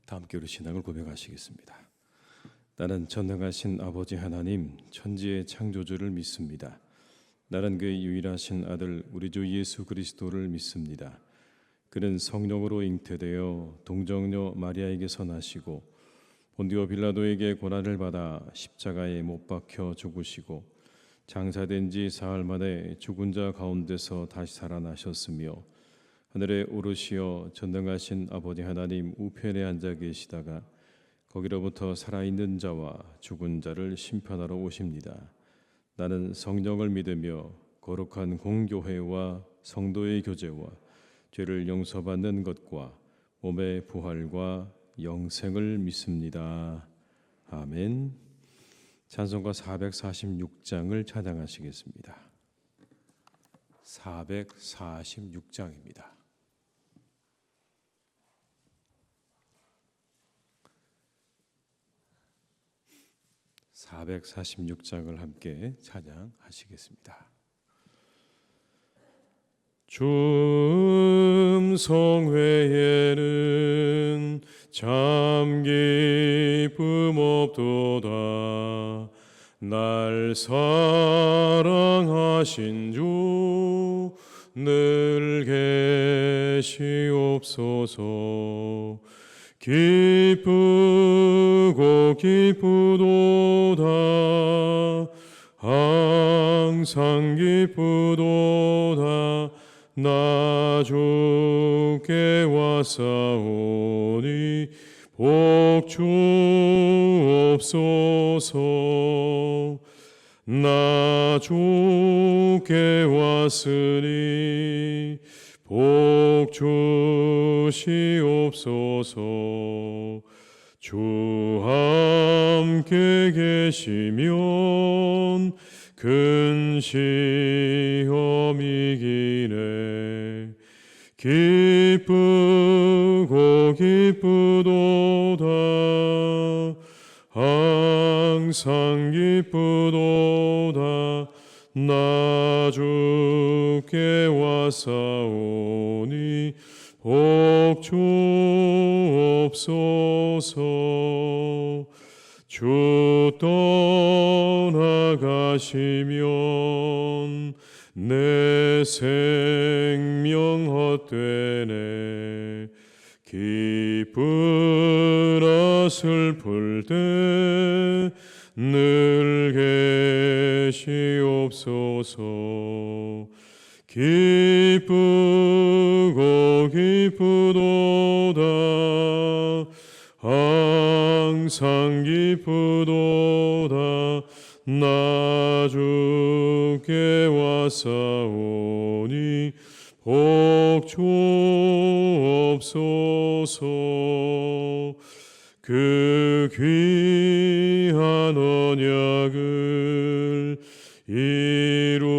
다 함께 우리 신앙을 고백하시겠습니다. 나는 전능하신 아버지 하나님 천지의 창조주를 믿습니다. 나는 그의 유일하신 아들 우리 주 예수 그리스도를 믿습니다. 그는 성령으로 잉태되어 동정녀 마리아에게서 나시고 본디오 빌라도에게 고난을 받아 십자가에 못 박혀 죽으시고 장사된 지 사흘 만에 죽은 자 가운데서 다시 살아나셨으며 하늘에 오르시어 전능하신 아버지 하나님 우편에 앉아 계시다가 거기로부터 살아있는 자와 죽은 자를 심판하러 오십니다. 나는 성령을 믿으며 거룩한 공교회와 성도의 교제와 죄를 용서받는 것과 몸의 부활과 영생을 믿습니다. 아멘. 찬송가 446장을 찬양하시겠습니다. 446장입니다. 446장을 함께 찬양하시겠습니다. 주 성회에는 참 기쁨 없도다. 날 사랑하신 주 늘 계시옵소서. 기쁘고 기쁘도다. 항상 기쁘도다. 나 주께 왔사오니 복 주옵소서. 나 주께 왔으니 복 주시옵소서. 주 함께 계시면 큰 시험이 기네. 기쁘고 기쁘도다. 항상 기쁘도다. 나 주께 왔사오니 복 주옵소서. 주 떠나가시면 내 생명 헛되네. 기쁘나 슬플 때 늘 계시옵소서. 기쁘고 기쁘도다. 항상 기쁘도다. 나 주께 왔사오니 복 주옵소서. 그 귀한 언약을 이루어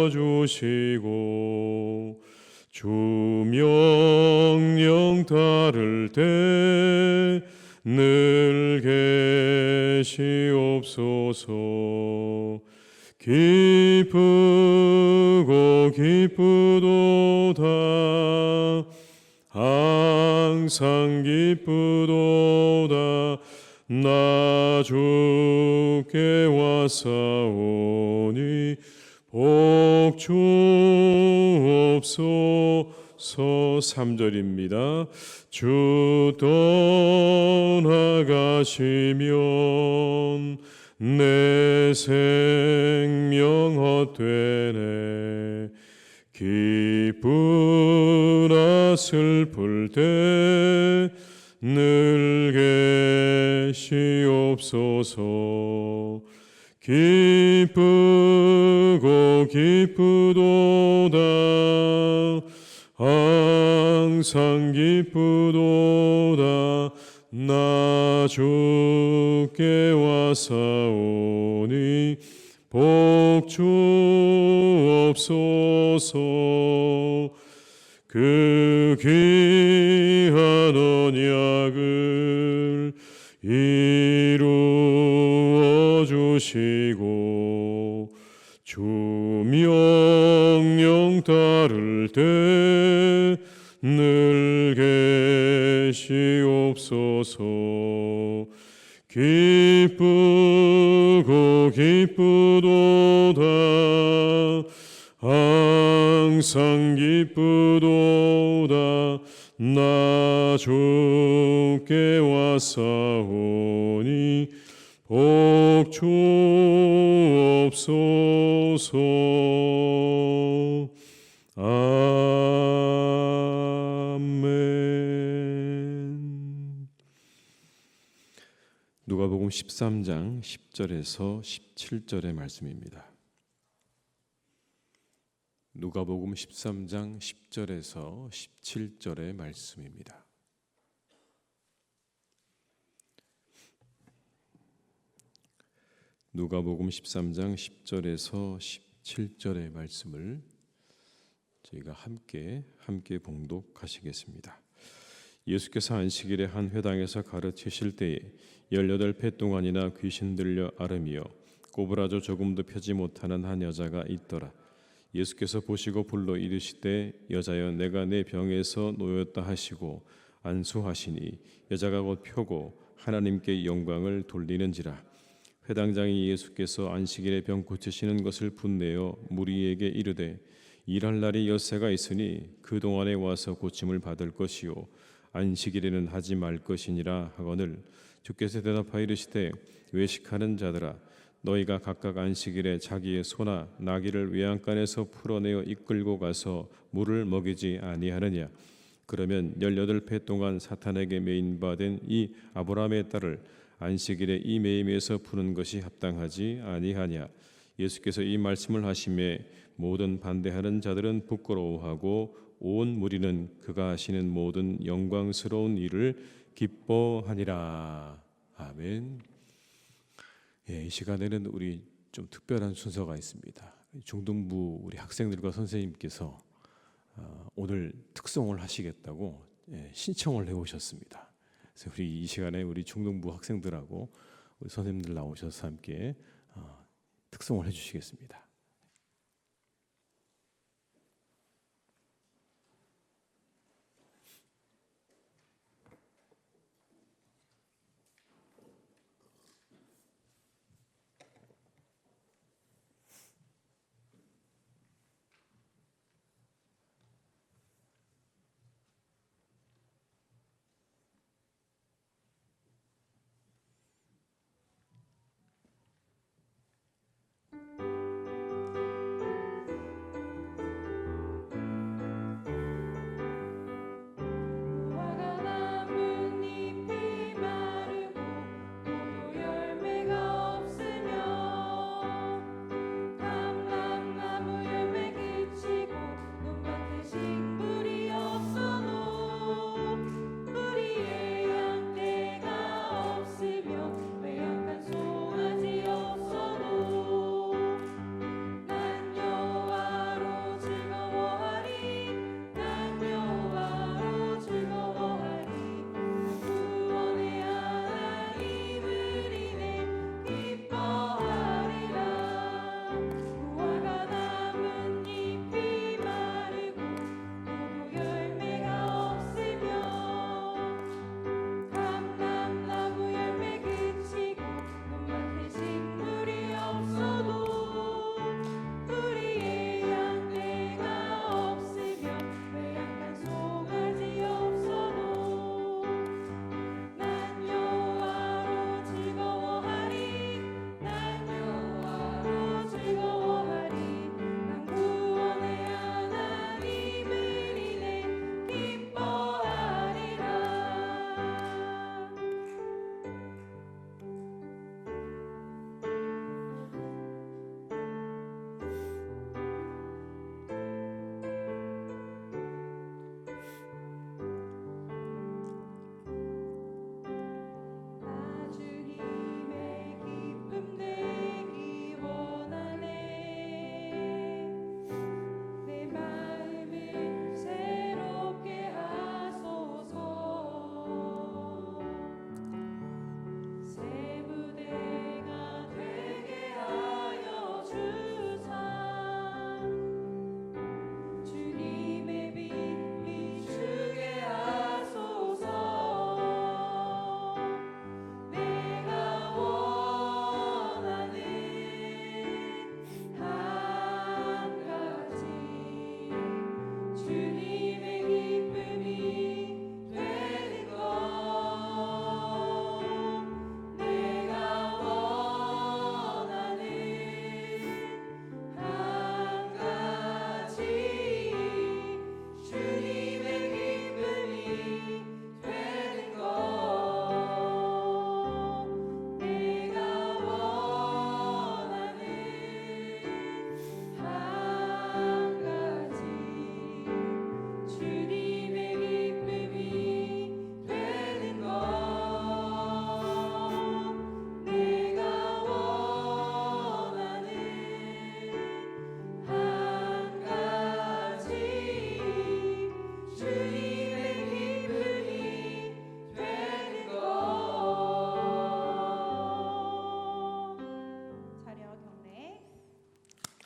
주시고 주 명령 따를 때 늘 계시옵소서. 기쁘고 기쁘도다. 항상 기쁘도다. 나 주께 왔사오니 복 주옵소서. 3절입니다. 주 떠나가시면 내 생명 헛되네. 기쁘나 슬플 때 늘 계시옵소서. 기쁘고 기쁘도다. 항상 기쁘도다. 나 주께 왔사오니 복 주옵소서. 그 귀한 언약을 이루어 주시고 주 명령 따를 때 늘 계시 주옵소서. 기쁘고 기쁘도다 항상 기쁘도다 나 주께 왔사오니 복 주옵소서. 아멘. 누가복음 13장 10절에서 17절의 말씀입니다. 누가복음 13장 10절에서 17절의 말씀입니다. 누가복음 13장 10절에서 17절의 말씀을 저희가 함께 봉독하시겠습니다. 예수께서 안식일에 한 회당에서 가르치실 때에 18배 동안이나 귀신 들려 앓으며 꼬부라져 조금도 펴지 못하는 한 여자가 있더라. 예수께서 보시고 불러 이르시되 여자여 내가 내 병에서 놓였다 하시고 안수하시니 여자가 곧 펴고 하나님께 영광을 돌리는지라. 회당장이 예수께서 안식일에 병 고치시는 것을 분내어 무리에게 이르되 일할 날이 엿새가 있으니 그 동안에 와서 고침을 받을 것이요 안식일에는 하지 말 것이니라 하거늘 주께서 대답하여 이르시되 외식하는 자들아 너희가 각각 안식일에 자기의 소나 나귀를 외양간에서 풀어내어 이끌고 가서 물을 먹이지 아니하느냐. 그러면 18배 동안 사탄에게 매인 바 된 이 아브라함의 딸을 안식일에 이 매임에서 푸는 것이 합당하지 아니하냐. 예수께서 이 말씀을 하심에 모든 반대하는 자들은 부끄러워하고 온 무리는 그가 하시는 모든 영광스러운 일을 기뻐하니라. 아멘. 이 시간에는 우리 좀 특별한 순서가 있습니다. 중등부 우리 학생들과 선생님께서 오늘 특송을 하시겠다고 신청을 해오셨습니다. 그래서 우리 이 시간에 우리 중등부 학생들하고 우리 선생님들 나오셔서 함께 특송을 해주시겠습니다.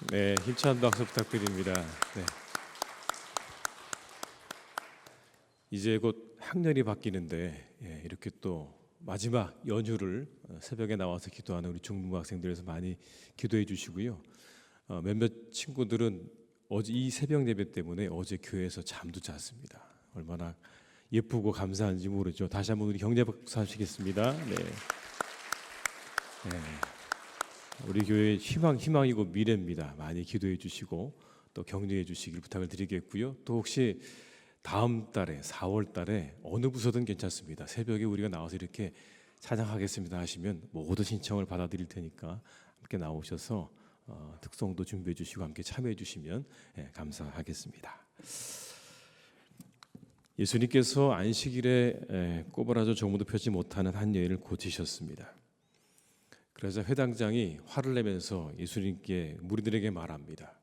네, 힘찬 박수 부탁드립니다. 네. 이제 곧 학년이 바뀌는데 이렇게 또 마지막 연휴를 새벽에 나와서 기도하는 우리 중등부 학생들에서 많이 기도해 주시고요. 몇몇 친구들은 어제 이 새벽 예배 때문에 어제 교회에서 잠도 잤습니다. 얼마나 예쁘고 감사한지 모르죠. 다시 한번 우리 경례 박수 하시겠습니다. 네. 우리 교회의 희망이고 미래입니다. 많이 기도해 주시고 또 격려해 주시길 부탁을 드리겠고요. 또 혹시 다음 달에 4월 달에 어느 부서든 괜찮습니다. 새벽에 우리가 나와서 이렇게 찬양하겠습니다 하시면 모든 신청을 받아들일 테니까 함께 나오셔서 특송도 준비해 주시고 함께 참여해 주시면 감사하겠습니다. 예수님께서 안식일에 꼬부라져 조문도 펴지 못하는 한 여인을 고치셨습니다. 그래서 회당장이 화를 내면서 예수님께 무리들에게 말합니다.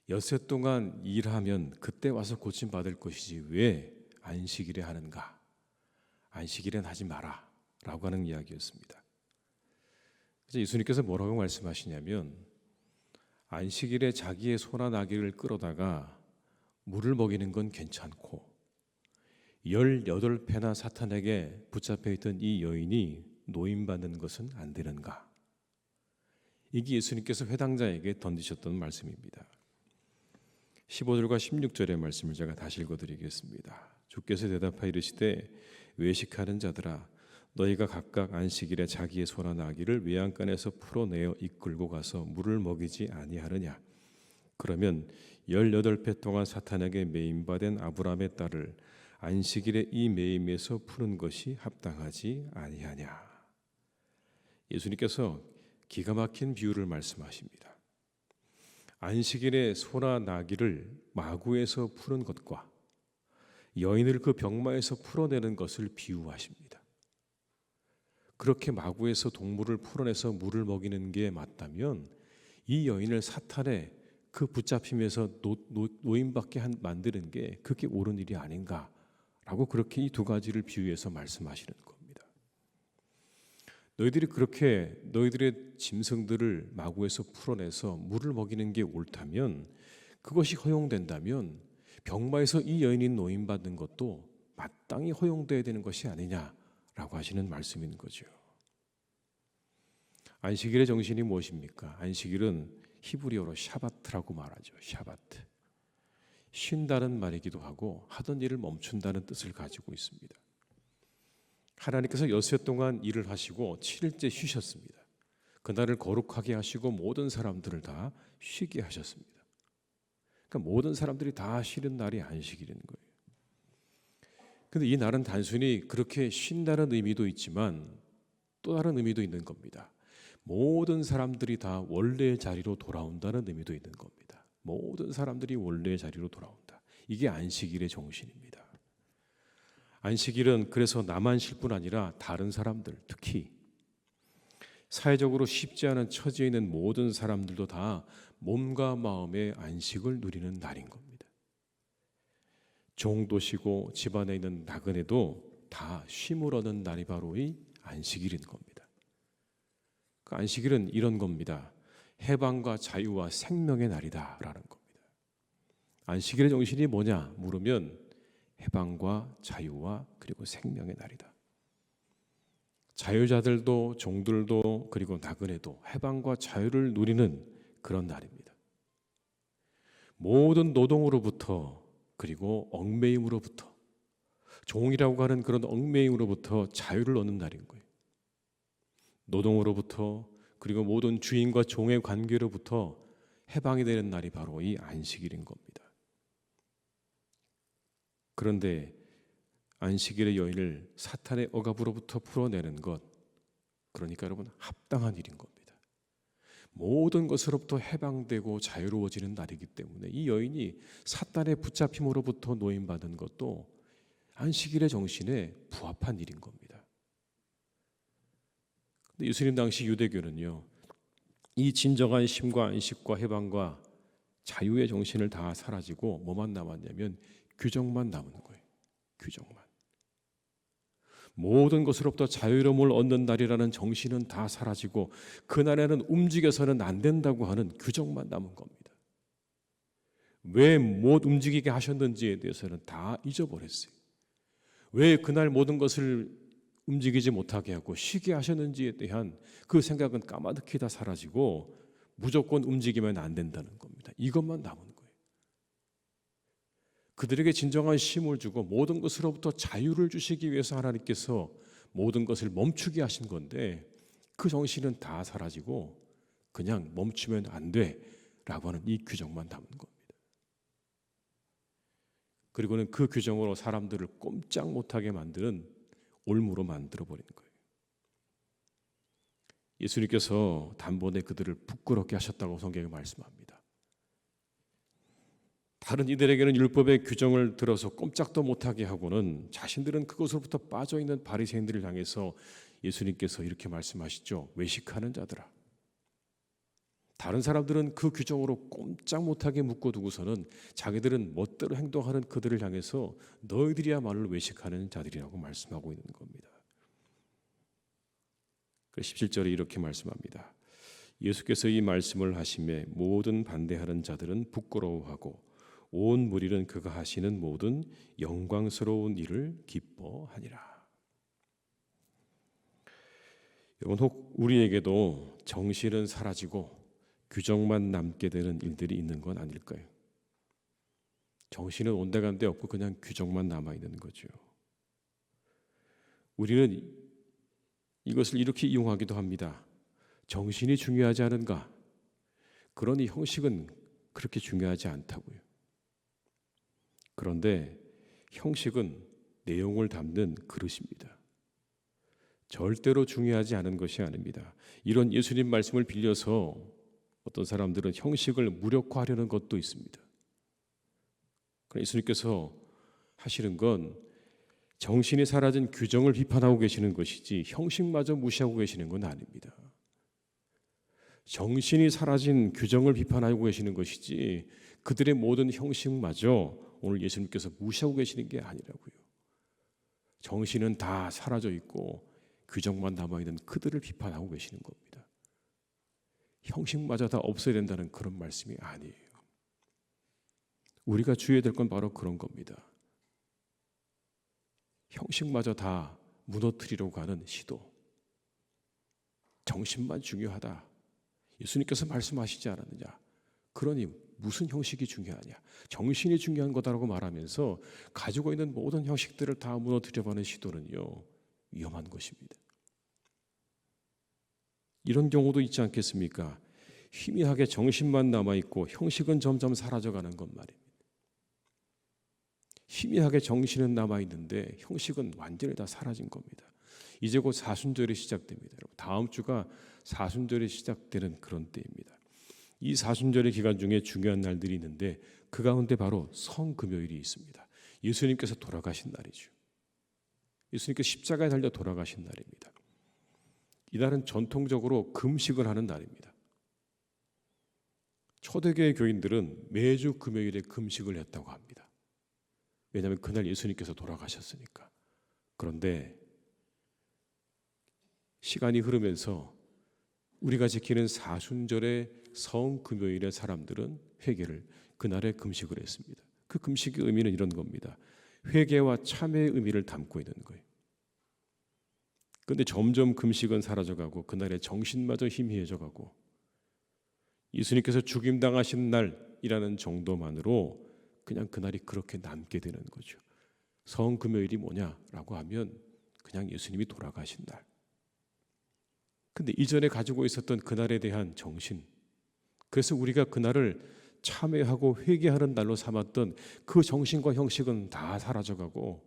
엿새 동안 일하면 그때 와서 고침 받을 것이지 왜 안식일에 하는가? 안식일엔 하지 마라 라고 하는 이야기였습니다. 그래서 예수님께서 뭐라고 말씀하시냐면 안식일에 자기의 소나 나귀를 끌어다가 물을 먹이는 건 괜찮고 18패나 사탄에게 붙잡혀 있던 이 여인이 노임받는 것은 안 되는가? 이게 예수님께서 회당자에게 던지셨던 말씀입니다. 15절과 16절의 말씀을 제가 다시 읽어드리겠습니다. 주께서 대답하여 이르시되 외식하는 자들아 너희가 각각 안식일에 자기의 소나 나귀를 외양간에서 풀어내어 이끌고 가서 물을 먹이지 아니하느냐? 그러면 18배 동안 사탄에게 매임받은 아브라함의 딸을 안식일에 이 매임에서 푸는 것이 합당하지 아니하냐? 예수님께서 기가 막힌 비유를 말씀하십니다. 안식일에 소나 나귀를 마구에서 푸는 것과 여인을 그 병마에서 풀어내는 것을 비유하십니다. 그렇게 마구에서 동물을 풀어내서 물을 먹이는 게 맞다면 이 여인을 사탄의 그 붙잡힘에서 노임받게 만드는 게 그게 옳은 일이 아닌가라고 그렇게 이 두 가지를 비유해서 말씀하시는 겁니다. 너희들이 그렇게 너희들의 짐승들을 마구에서 풀어내서 물을 먹이는 게 옳다면 그것이 허용된다면 병마에서 이 여인이 노임받는 것도 마땅히 허용돼야 되는 것이 아니냐라고 하시는 말씀인 거죠. 안식일의 정신이 무엇입니까? 안식일은 히브리어로 샤바트라고 말하죠. 샤바트. 쉰다는 말이기도 하고 하던 일을 멈춘다는 뜻을 가지고 있습니다. 하나님께서 엿새 동안 일을 하시고 7일째 쉬셨습니다. 그날을 거룩하게 하시고 모든 사람들을 다 쉬게 하셨습니다. 그러니까 모든 사람들이 다 쉬는 날이 안식일인 거예요. 그런데 이 날은 단순히 그렇게 쉰다는 의미도 있지만 또 다른 의미도 있는 겁니다. 모든 사람들이 다 원래의 자리로 돌아온다는 의미도 있는 겁니다. 모든 사람들이 원래의 자리로 돌아온다. 이게 안식일의 정신입니다. 안식일은 그래서 나만 쉴 뿐 아니라 다른 사람들, 특히 사회적으로 쉽지 않은 처지에 있는 모든 사람들도 다 몸과 마음의 안식을 누리는 날인 겁니다. 종도 쉬고 집안에 있는 나그네도 다 쉼을 얻는 날이 바로 이 안식일인 겁니다. 그 안식일은 이런 겁니다. 해방과 자유와 생명의 날이다라는 겁니다. 안식일의 정신이 뭐냐 물으면 해방과 자유와 그리고 생명의 날이다. 자유자들도 종들도 그리고 나그네도 해방과 자유를 누리는 그런 날입니다. 모든 노동으로부터 그리고 얽매임으로부터 종이라고 하는 그런 얽매임으로부터 자유를 얻는 날인 거예요. 노동으로부터 그리고 모든 주인과 종의 관계로부터 해방이 되는 날이 바로 이 안식일인 겁니다. 그런데 안식일의 여인을 사탄의 억압으로부터 풀어내는 것, 그러니까 여러분 합당한 일인 겁니다. 모든 것으로부터 해방되고 자유로워지는 날이기 때문에 이 여인이 사탄의 붙잡힘으로부터 노임받은 것도 안식일의 정신에 부합한 일인 겁니다. 근데 예수님 당시 유대교는요, 이 진정한 쉼과 안식과 해방과 자유의 정신을 다 사라지고 뭐만 남았냐면 규정만 남은 거예요. 규정만. 모든 것으로부터 자유로움을 얻는 날이라는 정신은 다 사라지고 그날에는 움직여서는 안 된다고 하는 규정만 남은 겁니다. 왜 못 움직이게 하셨는지에 대해서는 다 잊어버렸어요. 왜 그날 모든 것을 움직이지 못하게 하고 쉬게 하셨는지에 대한 그 생각은 까마득히 다 사라지고 무조건 움직이면 안 된다는 겁니다. 이것만 남은 거예요. 그들에게 진정한 쉼을 주고 모든 것으로부터 자유를 주시기 위해서 하나님께서 모든 것을 멈추게 하신 건데 그 정신은 다 사라지고 그냥 멈추면 안 돼라고 하는 이 규정만 남은 겁니다. 그리고는 그 규정으로 사람들을 꼼짝 못하게 만드는 올무로 만들어버리는 거예요. 예수님께서 단번에 그들을 부끄럽게 하셨다고 성경에 말씀합니다. 다른 이들에게는 율법의 규정을 들어서 꼼짝도 못하게 하고는 자신들은 그것으로부터 빠져있는 바리새인들을 향해서 예수님께서 이렇게 말씀하시죠. 외식하는 자들아. 다른 사람들은 그 규정으로 꼼짝 못하게 묶어두고서는 자기들은 멋대로 행동하는 그들을 향해서 너희들이야말로 외식하는 자들이라고 말씀하고 있는 겁니다. 17절에 이렇게 말씀합니다. 예수께서 이 말씀을 하심에 모든 반대하는 자들은 부끄러워하고 온 무리는 그가 하시는 모든 영광스러운 일을 기뻐하니라. 여러분, 혹 우리에게도 정신은 사라지고 규정만 남게 되는 일들이 있는 건 아닐까요? 정신은 온데간데 없고 그냥 규정만 남아 있는 거죠. 우리는 이것을 이렇게 이용하기도 합니다. 정신이 중요하지 않은가? 그러니 형식은 그렇게 중요하지 않다고요. 그런데 형식은 내용을 담는 그릇입니다. 절대로 중요하지 않은 것이 아닙니다. 이런 예수님 말씀을 빌려서 어떤 사람들은 형식을 무력화하려는 것도 있습니다. 그러나 예수님께서 하시는 건 정신이 사라진 규정을 비판하고 계시는 것이지 형식마저 무시하고 계시는 건 아닙니다. 정신이 사라진 규정을 비판하고 계시는 것이지 그들의 모든 형식마저 오늘 예수님께서 무시하고 계시는 게 아니라고요. 정신은 다 사라져 있고 규정만 남아있는 그들을 비판하고 계시는 겁니다. 형식마저 다 없어야 된다는 그런 말씀이 아니에요. 우리가 주의해야 될 건 바로 그런 겁니다. 형식마저 다 무너뜨리려고 하는 시도. 정신만 중요하다. 예수님께서 말씀하시지 않았느냐. 그러니 무슨 형식이 중요하냐. 정신이 중요한 거다라고 말하면서 가지고 있는 모든 형식들을 다 무너뜨려가는 시도는요. 위험한 것입니다. 이런 경우도 있지 않겠습니까? 희미하게 정신만 남아있고 형식은 점점 사라져가는 것 말입니다. 희미하게 정신은 남아있는데 형식은 완전히 다 사라진 겁니다. 이제 곧 사순절이 시작됩니다. 다음 주가 사순절이 시작되는 그런 때입니다. 이 사순절의 기간 중에 중요한 날들이 있는데 그 가운데 바로 성금요일이 있습니다. 예수님께서 돌아가신 날이죠. 예수님께서 십자가에 달려 돌아가신 날입니다. 이날은 전통적으로 금식을 하는 날입니다. 초대교회 교인들은 매주 금요일에 금식을 했다고 합니다. 왜냐하면 그날 예수님께서 돌아가셨으니까. 그런데 시간이 흐르면서 우리가 지키는 사순절의 성금요일의 사람들은 회개를 그날에 금식을 했습니다. 그 금식의 의미는 이런 겁니다. 회개와 참회의 의미를 담고 있는 거예요. 그런데 점점 금식은 사라져가고 그날의 정신마저 희미해져가고 예수님께서 죽임당하신 날이라는 정도만으로 그냥 그날이 그렇게 남게 되는 거죠. 성금요일이 뭐냐라고 하면 그냥 예수님이 돌아가신 날. 근데 이전에 가지고 있었던 그날에 대한 정신, 그래서 우리가 그날을 참회하고 회개하는 날로 삼았던 그 정신과 형식은 다 사라져가고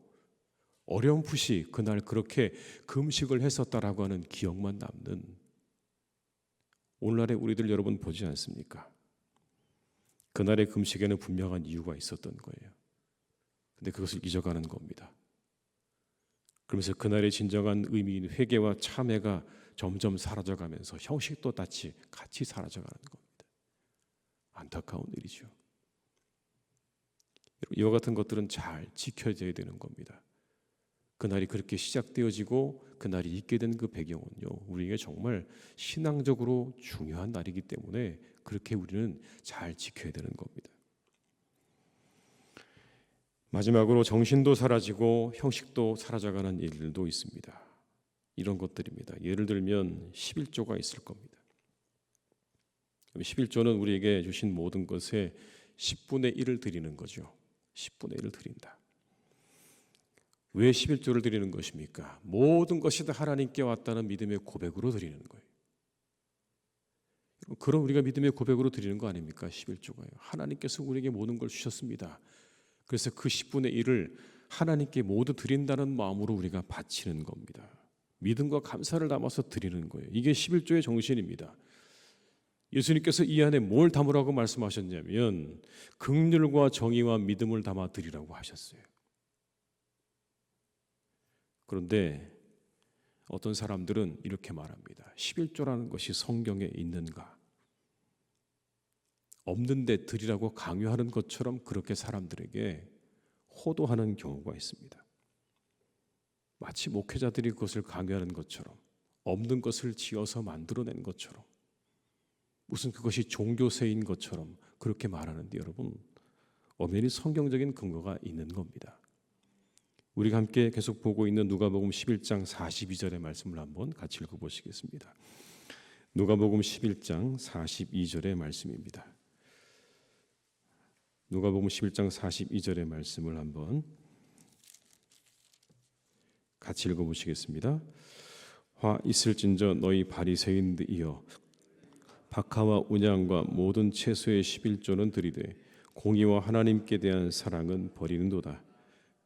어렴풋이 그날 그렇게 금식을 했었다라고 하는 기억만 남는 오늘날의 우리들 여러분 보지 않습니까? 그날의 금식에는 분명한 이유가 있었던 거예요. 근데 그것을 잊어가는 겁니다. 그러면서 그날의 진정한 의미인 회개와 참회가 점점 사라져가면서 형식도 같이 사라져가는 겁니다. 안타까운 일이죠. 이와 같은 것들은 잘 지켜져야 되는 겁니다. 그날이 그렇게 시작되어지고 그날이 있게 된 그 배경은요, 우리에게 정말 신앙적으로 중요한 날이기 때문에 그렇게 우리는 잘 지켜야 되는 겁니다. 마지막으로 정신도 사라지고 형식도 사라져가는 일들도 있습니다. 이런 것들입니다. 예를 들면 11조가 있을 겁니다. 11조는 우리에게 주신 모든 것에 10분의 1을 드리는 거죠. 10분의 1을 드린다. 왜 11조를 드리는 것입니까? 모든 것이 다 하나님께 왔다는 믿음의 고백으로 드리는 거예요. 그럼 우리가 믿음의 고백으로 드리는 거 아닙니까? 11조가요. 하나님께서 우리에게 모든 걸 주셨습니다. 그래서 그 10분의 1을 하나님께 모두 드린다는 마음으로 우리가 바치는 겁니다. 믿음과 감사를 담아서 드리는 거예요. 이게 11조의 정신입니다. 예수님께서 이 안에 뭘 담으라고 말씀하셨냐면 긍휼과 정의와 믿음을 담아 드리라고 하셨어요. 그런데 어떤 사람들은 이렇게 말합니다. 11조라는 것이 성경에 있는가? 없는데 드리라고 강요하는 것처럼 그렇게 사람들에게 호도하는 경우가 있습니다. 마치 목회자들이 그것을 강요하는 것처럼, 없는 것을 지어서 만들어낸 것처럼, 무슨 그것이 종교세인 것처럼 그렇게 말하는데 여러분, 엄연히 성경적인 근거가 있는 겁니다. 우리가 함께 계속 보고 있는 누가복음 11장 42절의 말씀을 한번 같이 읽어보시겠습니다. 누가복음 11장 42절의 말씀입니다. 누가복음 11장 42절의 말씀을 한번 같이 읽어보시겠습니다. 화 있을진저 너희 바리새인들이여 박하와 운양과 모든 채소의 11조는 드리되 공의와 하나님께 대한 사랑은 버리는도다.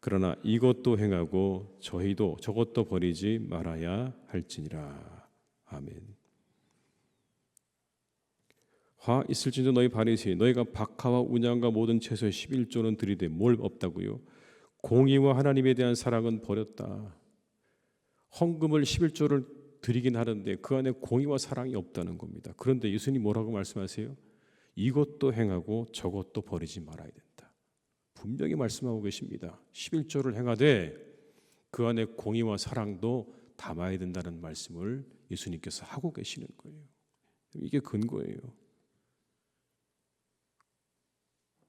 그러나 이것도 행하고 저것도 버리지 말아야 할지니라. 아멘. 화 있을진저 너희 바리새인 너희가 박하와 운양과 모든 채소의 11조는 드리되 뭘 없다고요? 공의와 하나님에 대한 사랑은 버렸다. 헌금을 11조를 드리긴 하는데 그 안에 공의와 사랑이 없다는 겁니다. 그런데 예수님 뭐라고 말씀하세요? 이것도 행하고 저것도 버리지 말아야 된다. 분명히 말씀하고 계십니다. 11조를 행하되 그 안에 공의와 사랑도 담아야 된다는 말씀을 예수님께서 하고 계시는 거예요. 이게 근거예요.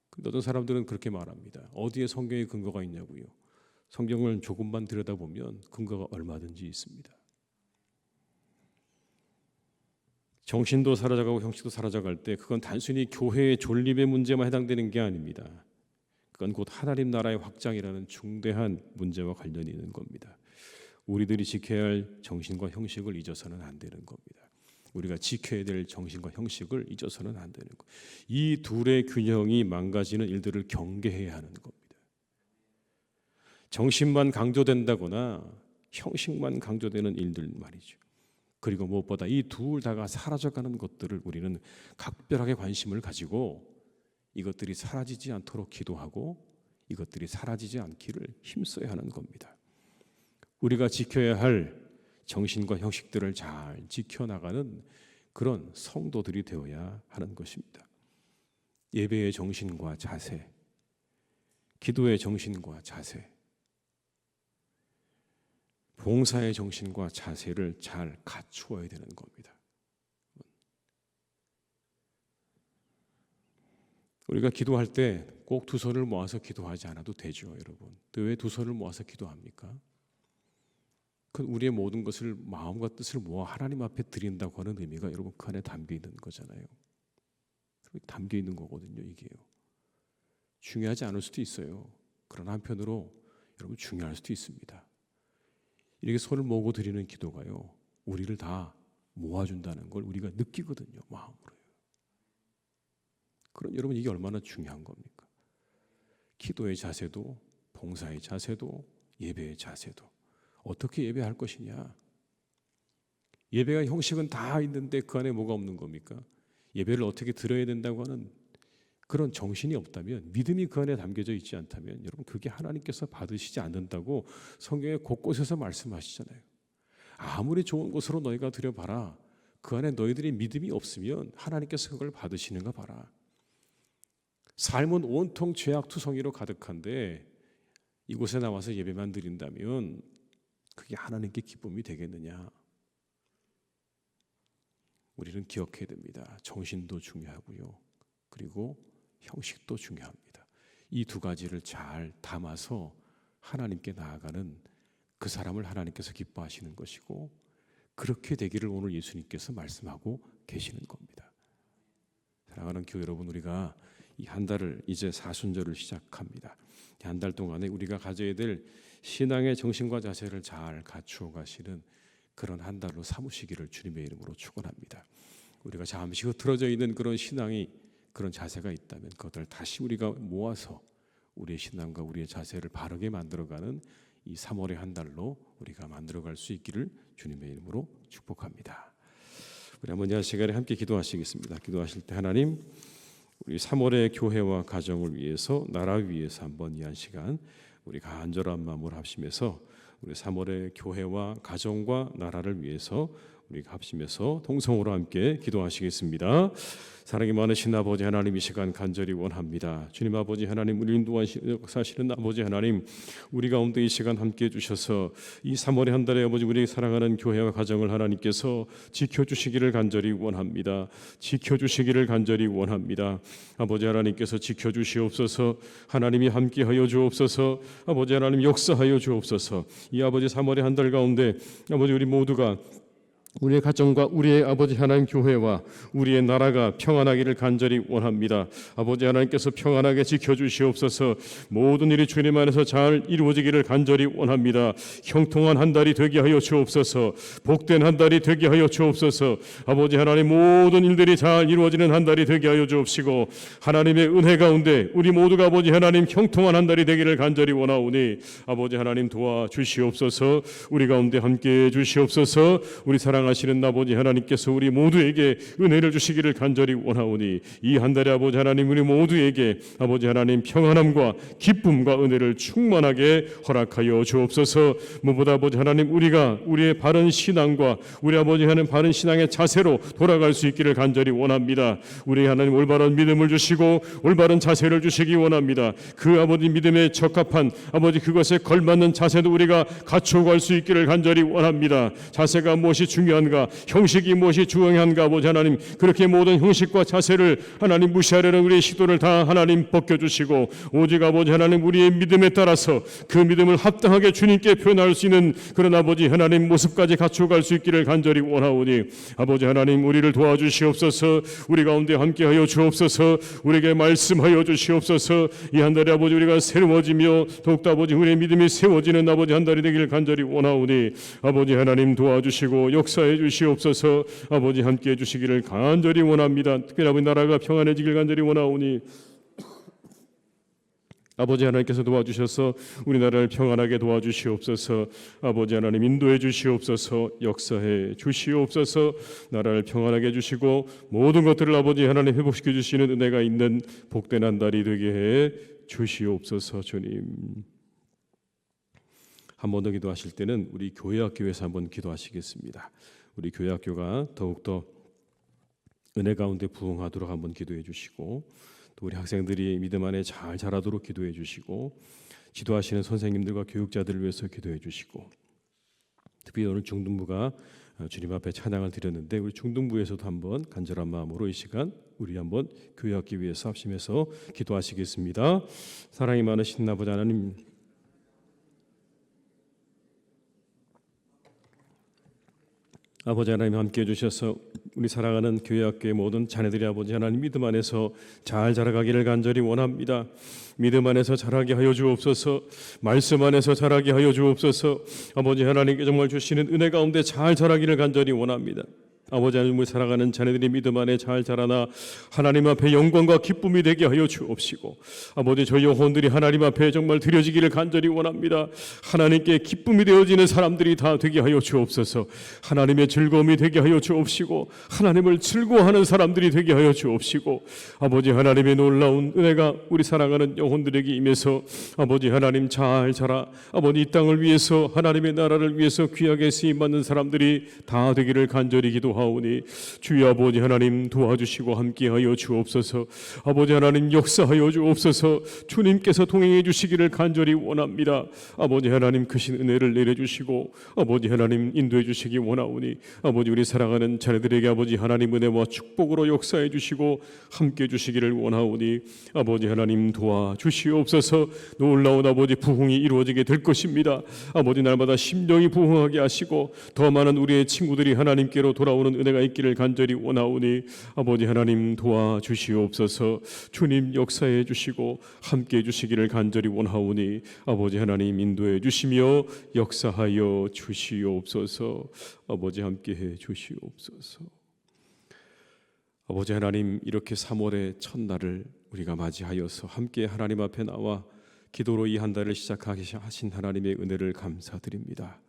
근데 어떤 사람들은 그렇게 말합니다. 어디에 성경의 근거가 있냐고요. 성경을 조금만 들여다보면 근거가 얼마든지 있습니다. 정신도 사라져가고 형식도 사라져갈 때 그건 단순히 교회의 존립의 문제만 해당되는 게 아닙니다. 그건 곧 하나님 나라의 확장이라는 중대한 문제와 관련이 있는 겁니다. 우리들이 지켜야 할 정신과 형식을 잊어서는 안 되는 겁니다. 우리가 지켜야 될 정신과 형식을 잊어서는 안 되는 것. 이 둘의 균형이 망가지는 일들을 경계해야 하는 겁니다. 정신만 강조된다거나 형식만 강조되는 일들 말이죠. 그리고 무엇보다 이 둘 다가 사라져가는 것들을 우리는 각별하게 관심을 가지고 이것들이 사라지지 않도록 기도하고 이것들이 사라지지 않기를 힘써야 하는 겁니다. 우리가 지켜야 할 정신과 형식들을 잘 지켜나가는 그런 성도들이 되어야 하는 것입니다. 예배의 정신과 자세, 기도의 정신과 자세, 봉사의 정신과 자세를 잘 갖추어야 되는 겁니다. 우리가 기도할 때 꼭 두 손을 모아서 기도하지 않아도 되죠, 여러분. 왜 두 손을 모아서 기도합니까? 그건 우리의 모든 것을 마음과 뜻을 모아 하나님 앞에 드린다고 하는 의미가 여러분 그 안에 담겨 있는 거잖아요. 담겨 있는 거거든요, 이게요. 중요하지 않을 수도 있어요. 그러나 한편으로 여러분 중요할 수도 있습니다. 이렇게 손을 모으고 드리는 기도가요, 우리를 다 모아준다는 걸 우리가 느끼거든요, 마음으로요. 그럼 여러분 이게 얼마나 중요한 겁니까? 기도의 자세도, 봉사의 자세도, 예배의 자세도. 어떻게 예배할 것이냐? 예배가 형식은 다 있는데 그 안에 뭐가 없는 겁니까? 예배를 어떻게 드려야 된다고 하는 그런 정신이 없다면, 믿음이 그 안에 담겨져 있지 않다면 여러분 그게 하나님께서 받으시지 않는다고 성경의 곳곳에서 말씀하시잖아요. 아무리 좋은 것으로 너희가 드려봐라. 그 안에 너희들이 믿음이 없으면 하나님께서 그걸 받으시는가 봐라. 삶은 온통 죄악투성이로 가득한데 이곳에 나와서 예배만 드린다면 그게 하나님께 기쁨이 되겠느냐? 우리는 기억해야 됩니다. 정신도 중요하고요. 그리고 형식도 중요합니다. 이 두 가지를 잘 담아서 하나님께 나아가는 그 사람을 하나님께서 기뻐하시는 것이고, 그렇게 되기를 오늘 예수님께서 말씀하고 계시는 겁니다. 사랑하는 교회 여러분, 우리가 이 한 달을 이제 사순절을 시작합니다. 한 달 동안에 우리가 가져야 될 신앙의 정신과 자세를 잘 갖추어 가시는 그런 한 달로 삼으시기를 주님의 이름으로 축원합니다. 우리가 잠시 흐트러져 있는 그런 신앙이, 그런 자세가 있다면 그것을 다시 우리가 모아서 우리의 신앙과 우리의 자세를 바르게 만들어가는 이 3월의 한 달로 우리가 만들어갈 수 있기를 주님의 이름으로 축복합니다. 우리 한번 이 시간에 함께 기도하시겠습니다. 기도하실 때 하나님, 우리 3월의 교회와 가정을 위해서, 나라 위해서 한번 이 한 시간 우리 간절한 마음으로 합심해서 우리 3월의 교회와 가정과 나라를 위해서 우리가 합심해서 통성으로 함께 기도하시겠습니다. 사랑이 많으신 아버지 하나님, 이 시간 간절히 원합니다. 주님 아버지 하나님, 우리 인도하시는 아버지 하나님, 우리 가운데 이 시간 함께 해주셔서 이 3월의 한 달에 아버지 우리 사랑하는 교회와 가정을 하나님께서 지켜주시기를 간절히 원합니다. 지켜주시기를 간절히 원합니다. 아버지 하나님께서 지켜주시옵소서. 하나님이 함께하여 주옵소서. 아버지 하나님 역사하여 주옵소서. 이 아버지 3월의 한 달 가운데 아버지 우리 모두가 우리의 가정과 우리의 아버지 하나님 교회와 우리의 나라가 평안하기를 간절히 원합니다. 아버지 하나님께서 평안하게 지켜주시옵소서. 모든 일이 주님 안에서 잘 이루어지기를 간절히 원합니다. 형통한 한 달이 되게 하여 주옵소서. 복된 한 달이 되게 하여 주옵소서. 아버지 하나님, 모든 일들이 잘 이루어지는 한 달이 되게 하여 주옵시고, 하나님의 은혜 가운데 우리 모두가 아버지 하나님 형통한 한 달이 되기를 간절히 원하오니 아버지 하나님 도와주시옵소서. 우리 가운데 함께해 주시옵소서. 우리 사랑하시는 아버지 하나님께서 우리 모두에게 은혜를 주시기를 간절히 원하오니 이 한 달에 아버지 하나님 우리 모두에게 아버지 하나님 평안함과 기쁨과 은혜를 충만하게 허락하여 주옵소서. 무엇보다 아버지 하나님 우리가 우리의 바른 신앙과 우리 아버지 하나님 바른 신앙의 자세로 돌아갈 수 있기를 간절히 원합니다. 우리 하나님 올바른 믿음을 주시고 올바른 자세를 주시기 원합니다. 그 아버지 믿음에 적합한 아버지 그것에 걸맞는 자세도 우리가 갖추어 갈 수 있기를 간절히 원합니다. 자세가 무엇이 중요한가, 형식이 무엇이 중요한가, 아버지 하나님 그렇게 모든 형식과 자세를 하나님 무시하려는 우리의 시도를 다 하나님 벗겨주시고, 오직 아버지 하나님 우리의 믿음에 따라서 그 믿음을 합당하게 주님께 표현할 수 있는 그런 아버지 하나님 모습까지 갖추어갈 수 있기를 간절히 원하오니 아버지 하나님 우리를 도와주시옵소서. 우리 가운데 함께하여 주옵소서. 우리에게 말씀하여 주시옵소서. 이 한 달에 아버지 우리가 새로워지며 더욱더 아버지 우리의 믿음이 세워지는 아버지 한 달이 되기를 간절히 원하오니 아버지 하나님 도와주시고 역사해 주시옵소서. 아버지 함께해 주시기를 간절히 원합니다. 특별히 아버지 나라가 평안해지길 간절히 원하오니 아버지 하나님께서 도와주셔서 우리나라를 평안하게 도와주시옵소서. 아버지 하나님 인도해 주시옵소서. 역사해 주시옵소서. 나라를 평안하게 해주시고 모든 것들을 아버지 하나님 회복시켜 주시는 은혜가 있는 복된 한 달이 되게 해 주시옵소서. 주님, 한 번 더 기도하실 때는 우리 교회학교에서 한번 기도하시겠습니다. 우리 교회학교가 더욱더 은혜 가운데 부흥하도록 한번 기도해 주시고, 또 우리 학생들이 믿음 안에 잘 자라도록 기도해 주시고, 지도하시는 선생님들과 교육자들을 위해서 기도해 주시고, 특히 오늘 중등부가 주님 앞에 찬양을 드렸는데 우리 중등부에서도 한번 간절한 마음으로 이 시간 우리 한번 교회학기 위해서 합심해서 기도하시겠습니다. 사랑이 많으신 아버지 하나님, 아버지 하나님 함께해 주셔서 우리 사랑하는 교회학교의 모든 자녀들이 아버지 하나님 믿음 안에서 잘 자라가기를 간절히 원합니다. 믿음 안에서 자라게 하여 주옵소서. 말씀 안에서 자라게 하여 주옵소서. 아버지 하나님께 정말 주시는 은혜 가운데 잘 자라기를 간절히 원합니다. 아버지 하나님을 사랑하는 자녀들이 믿음 안에 잘 자라나 하나님 앞에 영광과 기쁨이 되게 하여 주옵시고, 아버지 저희 영혼들이 하나님 앞에 정말 드려지기를 간절히 원합니다. 하나님께 기쁨이 되어지는 사람들이 다 되게 하여 주옵소서. 하나님의 즐거움이 되게 하여 주옵시고, 하나님을 즐거워하는 사람들이 되게 하여 주옵시고, 아버지 하나님의 놀라운 은혜가 우리 사랑하는 영혼들에게 임해서 아버지 하나님 잘 자라 아버지 이 땅을 위해서 하나님의 나라를 위해서 귀하게 쓰임받는 사람들이 다 되기를 간절히 기도합니다. 기도하오니 주여 아버지 하나님 도와주시고 함께하여 주옵소서. 아버지 하나님 역사하여 주옵소서. 주님께서 동행해 주시기를 간절히 원합니다. 아버지 하나님 크신 은혜를 내려주시고 아버지 하나님 인도해 주시기 원하오니 아버지 우리 사랑하는 자녀들에게 아버지 하나님 은혜와 축복으로 역사해 주시고 함께해 주시기를 원하오니 아버지 하나님 도와주시옵소서. 놀라운 아버지 부흥이 이루어지게 될 것입니다. 아버지 날마다 심령이 부흥하게 하시고 더 많은 우리의 친구들이 하나님께로 돌아오는 은혜가 있기를 간절히 원하오니 아버지 하나님 도와주시옵소서. 주님 역사해 주시고 함께해 주시기를 간절히 원하오니 아버지 하나님 인도해 주시며 역사하여 주시옵소서. 아버지 함께해 주시옵소서. 아버지 하나님 이렇게 3월의 첫날을 우리가 맞이하여서 함께 하나님 앞에 나와 기도로 이 한 달을 시작하게 하신 하나님의 은혜를 감사드립니다.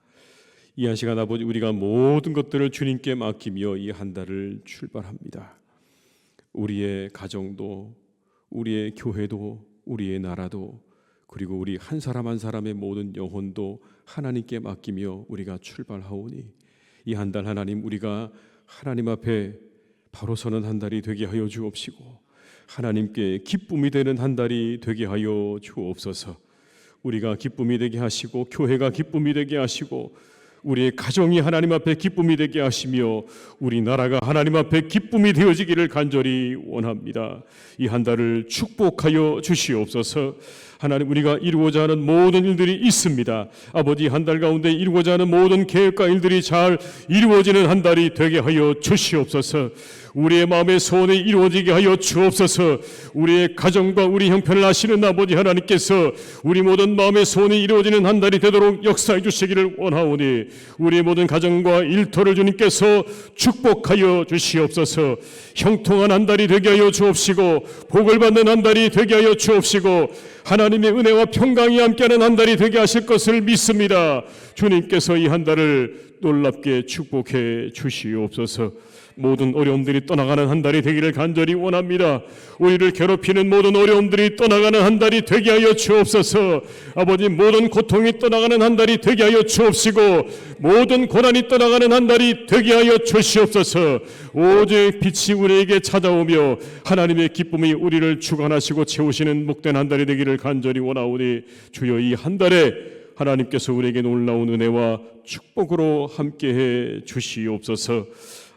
이 한 시간 아버지 우리가 모든 것들을 주님께 맡기며 이 한 달을 출발합니다. 우리의 가정도 우리의 교회도 우리의 나라도 그리고 우리 한 사람 한 사람의 모든 영혼도 하나님께 맡기며 우리가 출발하오니 이 한 달 하나님 우리가 하나님 앞에 바로 서는 한 달이 되게 하여 주옵시고 하나님께 기쁨이 되는 한 달이 되게 하여 주옵소서. 우리가 기쁨이 되게 하시고 교회가 기쁨이 되게 하시고 우리의 가정이 하나님 앞에 기쁨이 되게 하시며 우리 나라가 하나님 앞에 기쁨이 되어지기를 간절히 원합니다. 이 한 달을 축복하여 주시옵소서. 하나님 우리가 이루고자 하는 모든 일들이 있습니다. 아버지 한 달 가운데 이루고자 하는 모든 계획과 일들이 잘 이루어지는 한 달이 되게 하여 주시옵소서. 우리의 마음의 소원이 이루어지게 하여 주옵소서. 우리의 가정과 우리 형편을 아시는 아버지 하나님께서 우리 모든 마음의 소원이 이루어지는 한 달이 되도록 역사해 주시기를 원하오니 우리의 모든 가정과 일터를 주님께서 축복하여 주시옵소서. 형통한 한 달이 되게 하여 주옵시고 복을 받는 한 달이 되게 하여 주옵시고 하나님의 은혜와 평강이 함께하는 한 달이 되게 하실 것을 믿습니다. 주님께서 이 한 달을 놀랍게 축복해 주시옵소서. 모든 어려움들이 떠나가는 한 달이 되기를 간절히 원합니다. 우리를 괴롭히는 모든 어려움들이 떠나가는 한 달이 되게 하여 주옵소서. 아버지 모든 고통이 떠나가는 한 달이 되게 하여 주옵시고 모든 고난이 떠나가는 한 달이 되게 하여 주시옵소서. 오직 빛이 우리에게 찾아오며 하나님의 기쁨이 우리를 주관하시고 채우시는 복된 한 달이 되기를 간절히 원하오니 주여 이 한 달에 하나님께서 우리에게 놀라운 은혜와 축복으로 함께해 주시옵소서.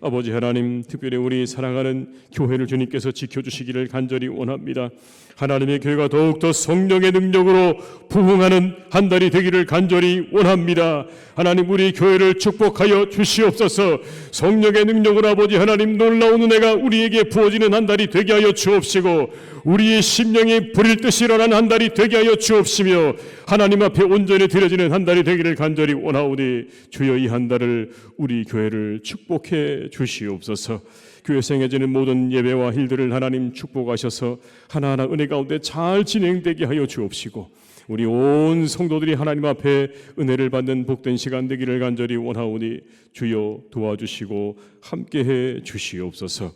아버지 하나님 특별히 우리 사랑하는 교회를 주님께서 지켜주시기를 간절히 원합니다. 하나님의 교회가 더욱더 성령의 능력으로 부흥하는 한 달이 되기를 간절히 원합니다. 하나님 우리 교회를 축복하여 주시옵소서. 성령의 능력으로 아버지 하나님 놀라운 은혜가 우리에게 부어지는 한 달이 되게 하여 주옵시고 우리의 심령이 불일 듯이 일어나는 한 달이 되게 하여 주옵시며 하나님 앞에 온전히 드려지는 한 달이 되기를 간절히 원하오니 주여 이 한 달을 우리 교회를 축복해 주시옵소서. 교회에서 행해지는 모든 예배와 일들을 하나님 축복하셔서 하나하나 은혜 가운데 잘 진행되게 하여 주옵시고 우리 온 성도들이 하나님 앞에 은혜를 받는 복된 시간 되기를 간절히 원하오니 주여 도와주시고 함께해 주시옵소서.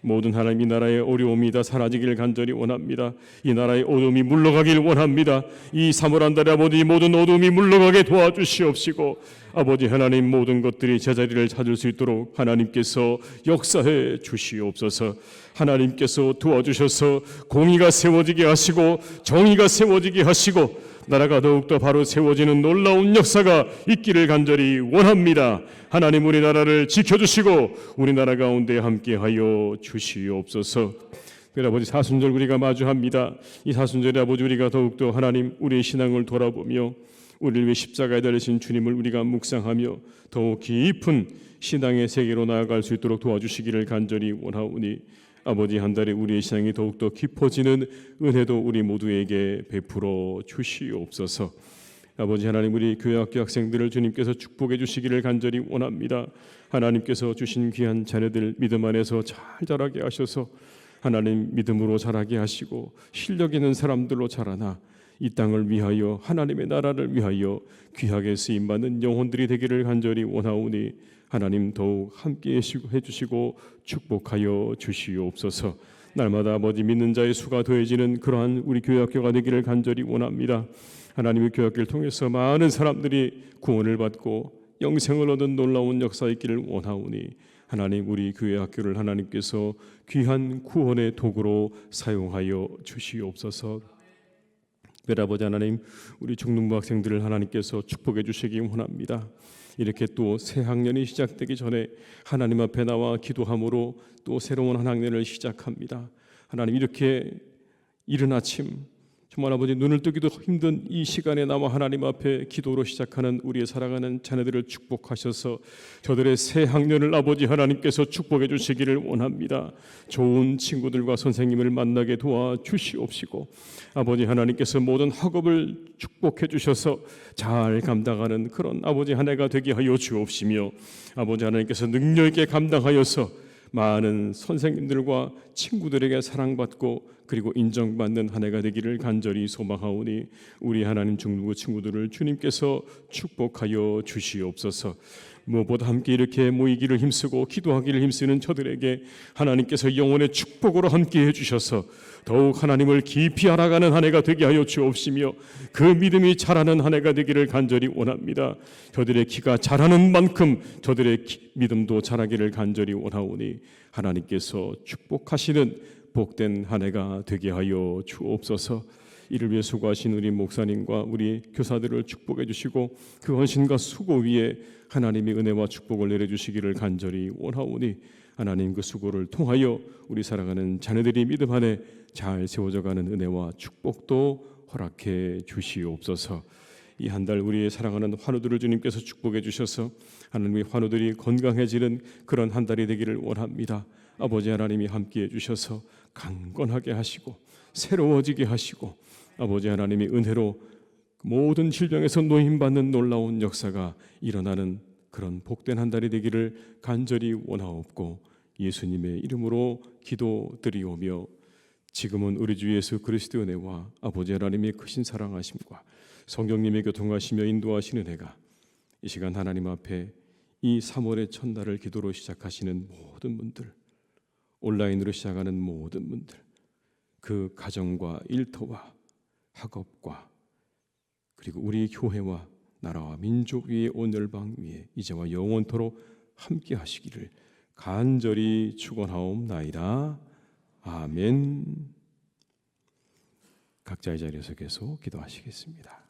모든 하나님 이 나라의 어려움이 다 사라지기를 간절히 원합니다. 이 나라의 어둠이 물러가길 원합니다. 이 3월 한 달에 아버지 모든 어둠이 물러가게 도와주시옵시고 아버지 하나님 모든 것들이 제자리를 찾을 수 있도록 하나님께서 역사해 주시옵소서. 하나님께서 도와주셔서 공의가 세워지게 하시고 정의가 세워지게 하시고 나라가 더욱더 바로 세워지는 놀라운 역사가 있기를 간절히 원합니다. 하나님 우리나라를 지켜주시고 우리나라 가운데 함께하여 주시옵소서. 그래 아버지 사순절 우리가 마주합니다. 이 사순절에 아버지 우리가 더욱더 하나님 우리의 신앙을 돌아보며 우리를 위해 십자가에 달리신 주님을 우리가 묵상하며 더욱 깊은 신앙의 세계로 나아갈 수 있도록 도와주시기를 간절히 원하오니 아버지 한 달에 우리의 신앙이 더욱더 깊어지는 은혜도 우리 모두에게 베풀어 주시옵소서. 아버지 하나님 우리 교회학교 학생들을 주님께서 축복해 주시기를 간절히 원합니다. 하나님께서 주신 귀한 자녀들 믿음 안에서 잘 자라게 하셔서 하나님 믿음으로 자라게 하시고 실력 있는 사람들로 자라나 이 땅을 위하여 하나님의 나라를 위하여 귀하게 쓰임받는 영혼들이 되기를 간절히 원하오니 하나님 더욱 함께 해주시고 축복하여 주시옵소서. 날마다 아버지 믿는 자의 수가 더해지는 그러한 우리 교회학교가 되기를 간절히 원합니다. 하나님의 교회학교를 통해서 많은 사람들이 구원을 받고 영생을 얻은 놀라운 역사 있기를 원하오니 하나님, 우리 교회 학교를 하나님께서 귀한 구원의 도구로 사용하여 주시옵소서. 아버지 하나님, 우리 중등부 학생들을 하나님께서 축복해 주시기 원합니다. 이렇게 또 새 학년이 시작되기 전에 하나님 앞에 나와 기도함으로 또 새로운 한 학년을 시작합니다. 하나님, 이렇게 이른 아침 정말 아버지 눈을 뜨기도 힘든 이 시간에 나와 하나님 앞에 기도로 시작하는 우리의 사랑하는 자녀들을 축복하셔서 저들의 새 학년을 아버지 하나님께서 축복해 주시기를 원합니다. 좋은 친구들과 선생님을 만나게 도와주시옵시고 아버지 하나님께서 모든 학업을 축복해 주셔서 잘 감당하는 그런 아버지 한 해가 되게 하여 주옵시며 아버지 하나님께서 능력 있게 감당하여서 많은 선생님들과 친구들에게 사랑받고 그리고 인정받는 한 해가 되기를 간절히 소망하오니 우리 하나님 중등부 친구들을 주님께서 축복하여 주시옵소서. 무엇보다 함께 이렇게 모이기를 힘쓰고 기도하기를 힘쓰는 저들에게 하나님께서 영혼의 축복으로 함께 해주셔서 더욱 하나님을 깊이 알아가는 한 해가 되게 하여 주옵시며 그 믿음이 자라는 한 해가 되기를 간절히 원합니다. 저들의 기가 자라는 만큼 저들의 믿음도 자라기를 간절히 원하오니 하나님께서 축복하시는 복된 한 해가 되게 하여 주옵소서. 이를 위해 수고하신 우리 목사님과 우리 교사들을 축복해 주시고 그 헌신과 수고 위에 하나님이 은혜와 축복을 내려주시기를 간절히 원하오니 하나님 그 수고를 통하여 우리 사랑하는 자녀들이 믿음 안에 잘 세워져가는 은혜와 축복도 허락해 주시옵소서. 이 한 달 우리의 사랑하는 환우들을 주님께서 축복해 주셔서 하나님의 환우들이 건강해지는 그런 한 달이 되기를 원합니다. 아버지 하나님이 함께해 주셔서 강건하게 하시고 새로워지게 하시고 아버지 하나님이 은혜로 모든 질병에서 노임받는 놀라운 역사가 일어나는 그런 복된 한 달이 되기를 간절히 원하옵고 예수님의 이름으로 기도드리오며 지금은 우리 주 예수 그리스도의 은혜와 아버지 하나님의 크신 사랑하심과 성령님의 교통하시며 인도하시는 은혜가 이 시간 하나님 앞에 이 3월의 첫날을 기도로 시작하시는 모든 분들, 온라인으로 시작하는 모든 분들, 그 가정과 일터와 학업과 그리고 우리 교회와 나라와 민족 위에 온 열방 위에 이제와 영원토록 함께 하시기를 간절히 축원하옵나이다. 아멘. 각자의 자리에서 계속 기도하시겠습니다.